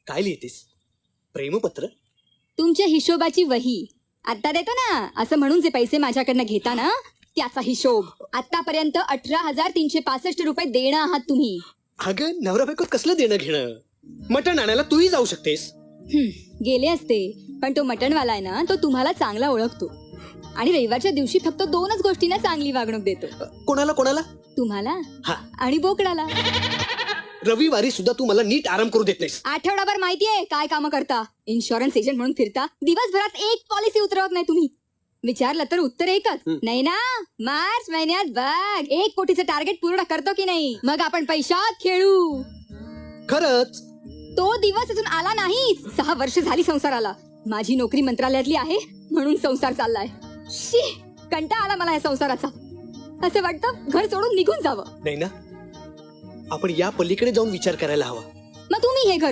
काय लिहितेस? प्रेमपत्र? तुमच्या हिशोबाची वही. आता देतो ना असं म्हणून जे पैसे माझ्याकडनं घेता ना त्याचा हिशोब. आतापर्यंत 18,365 रुपये देणं आहात तुम्ही. अगं नवरा बायकोत कसलं देणं घेणं? मटण आणायला तूही जाऊ शकतेस. गेले असते पण तो मटणवाला आहे ना तो तुम्हाला चांगला ओळखतो आणि रविवारच्या दिवशी फक्त 2च गोष्टींना चांगली वागणूक देतो. कोणाला कोणाला? तुम्हाला हा. आणि बोकडाला. रविवारी सुद्धा तू मला नीट आराम करू देत नाहीस. आठवडाभर माहितीये काय काम करता. इन्शुरन्स एजंट म्हणून फिरता. दिवसभरात एक पॉलिसी उतरवत नाही तुम्ही. विचारलं तर उत्तर एकच. नाही ना. मार्च महिन्यात बघ 1 कोटीचं टार्गेट पूर्ण करतो की नाही. मग आपण पैशात खेळू. खरंच? तो दिवस अजून आला नाही. 6 वर्ष झाली संसाराला. माझी नोकरी मंत्रालयातली आहे म्हणून संसार चाललाय. शी, कंटाळा आला मला या संसाराचा. असं वाटतं घर सोडून निघून जावं. नाही ना, आपण या पलीकडे जाऊन विचार करायला हवा. मग तुम्ही हे घर